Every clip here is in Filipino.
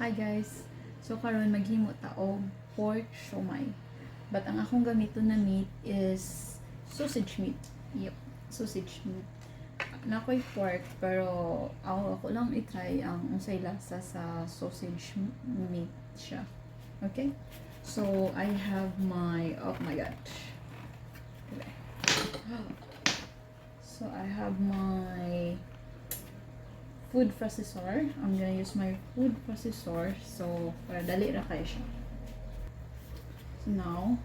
Hi guys, so karon maghimo ta og pork siomai. But ang akong gamiton na meat is sausage meat. Yep, sausage meat. Nakoy pork pero ako lang i-try ang unsay lasa sa sausage meat siya. Okay? So I have my oh my god. Okay. So I have my food processor. I'm gonna use my food processor so para dali ra kay siya. So now,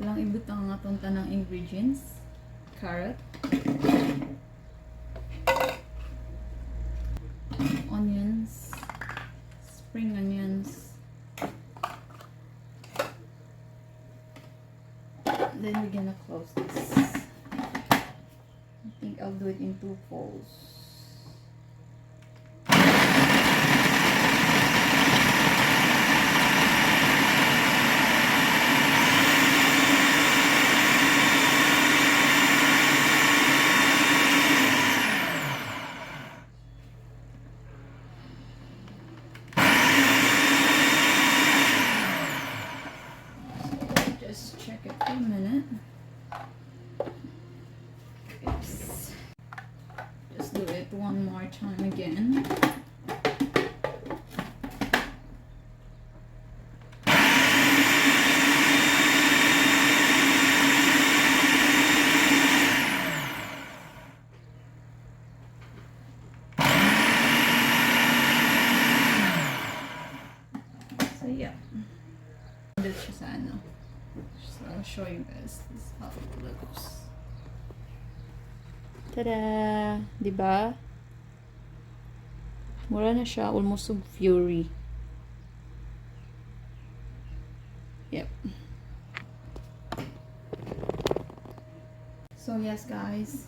lang ibutang ang atong tanang ingredients. Carrot, onions, spring onions, then we're gonna close this. I think I'll do it in 2 folds. Check it for a minute. Oops. Just do it one more time again. So yeah. This is ano. So I'll show you guys this how it looks. Tada! Diba? Mura na siya. Almost of fury. Yep. So yes guys.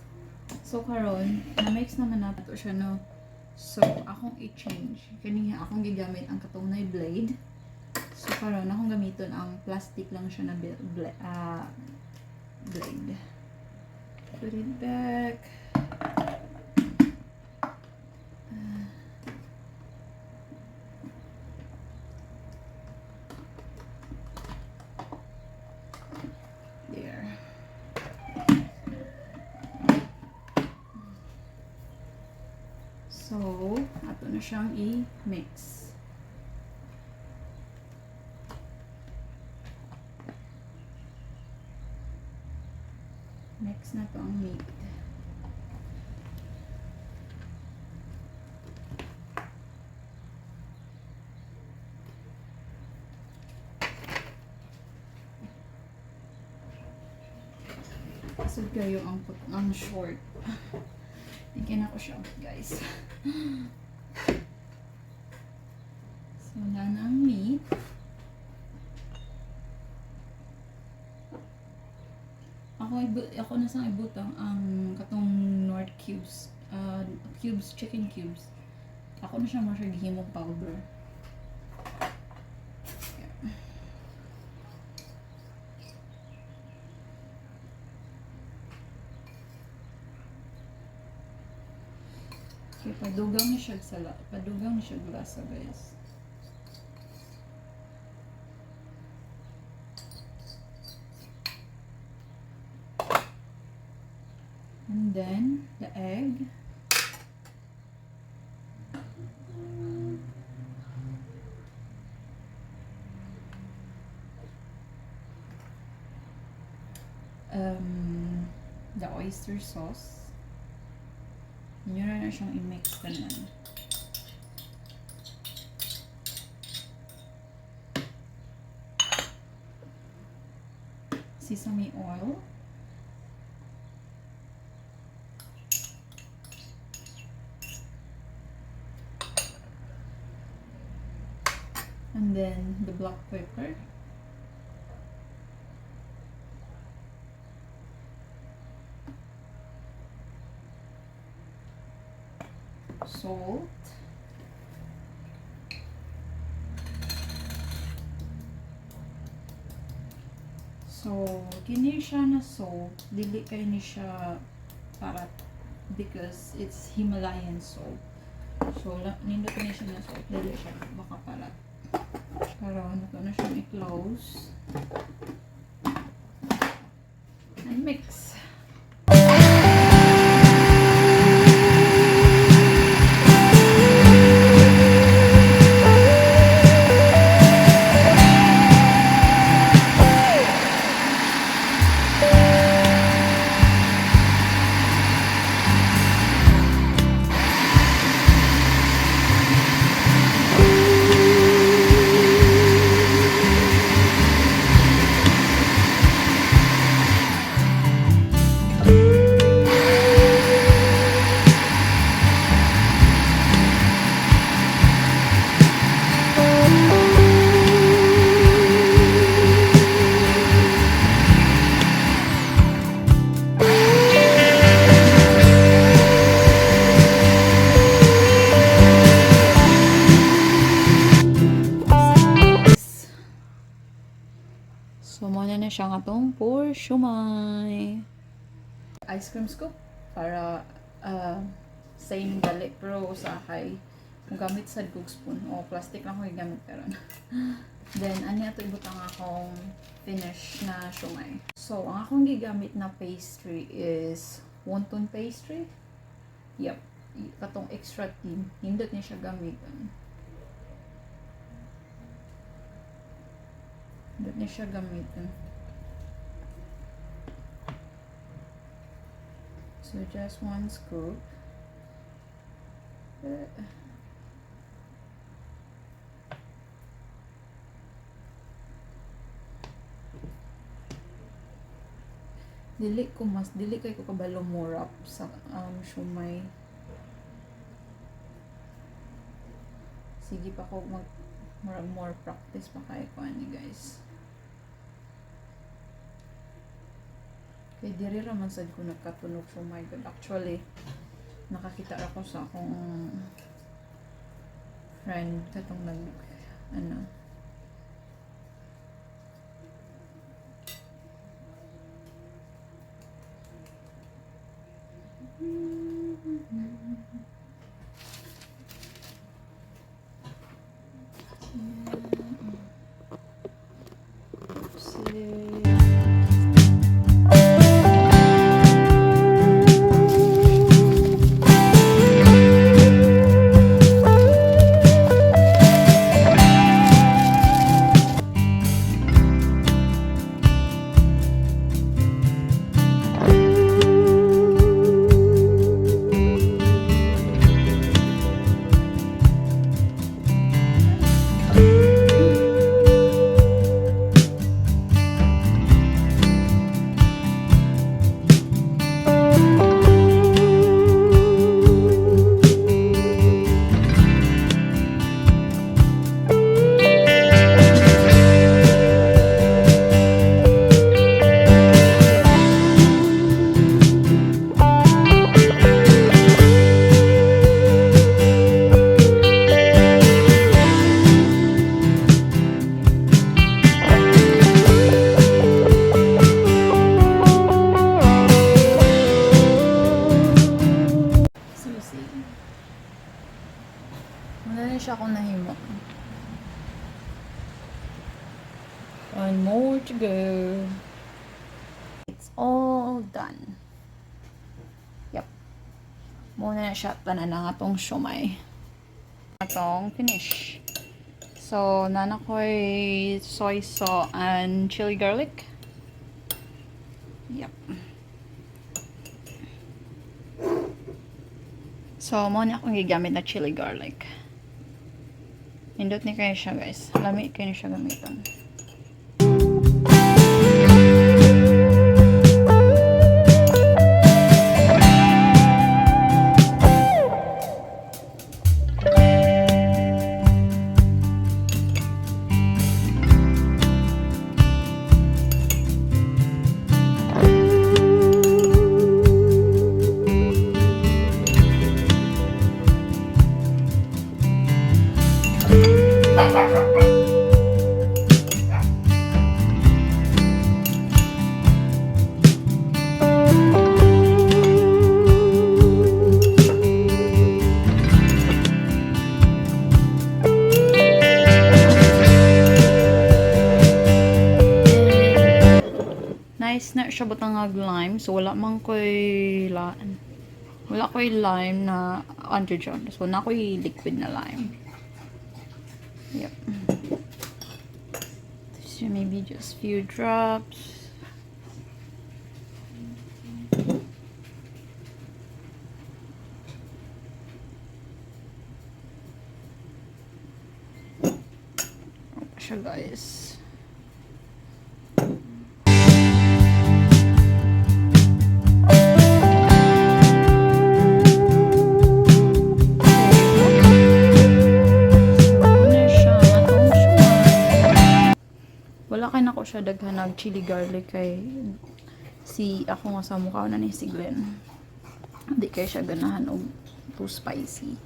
So karon, na-mix naman natin ito siya no. So akong i-change. Kani akong gigamit ang katunay blade. So, karon akong gamiton ang plastic lang siya na blade. Put it back. There. So, ato na siyang i-mix. Mix na to ang meat. Pasod kayo ang short. Tingnan ako siya, guys. So, na ang meat. Ako na sang ibutang ang katong North cubes, chicken cubes. Ako na siya masya gihimong powder. Yeah. Okay, padugang na siya glasa, guys. And then the egg. The oyster sauce. Yun na siyang i-mix ka na. Sesame oil. And then the black pepper. Salt. So, kini siya na salt, dili kay ni siya parat because it's Himalayan salt. So, nindot ni siya na salt, dili siya makaparat. close and mix. So, muna na siya nga itong for siomai. Ice cream scoop para same dali pero usahay. Kung gamit sa cook spoon o plastic lang ko gamit karon. Then, ano ito ibutang akong finish na siomai. So, ang akong gigamit na pastry is wonton pastry. Yep. Katong extra thin. Hindot niya siya gamitan. Hindot niya siya gamitan. So, just one scoop. Dili kay ko kabalo murap sa siomai. Sige pa ko more practice pa kay ko ani guys. Kay diri ra man sad ko nagkatunog siomai good. Actually, nakakita ako sa akong friend katong siya kung nahimo. One more to go. It's all done. Yep. Muna na siya. Tanan na nga tong siomai. Itong finish. So, nana ko'y soy sauce and chili garlic. Yep. So, muna akong gigamit na chili garlic. Indot ni kayo siya guys. Lami kayo siya gamitan. guys na siya butangag lime. So wala man ko'y wala ko'y lime na under dyan. So na ko'y liquid na lime. Yep. So maybe just few drops. Siya guys. Wala kay nako siya daghanag chili garlic kay si ako nga sa mukha na ni si Glenn. Hindi kay siya ganahan og too spicy.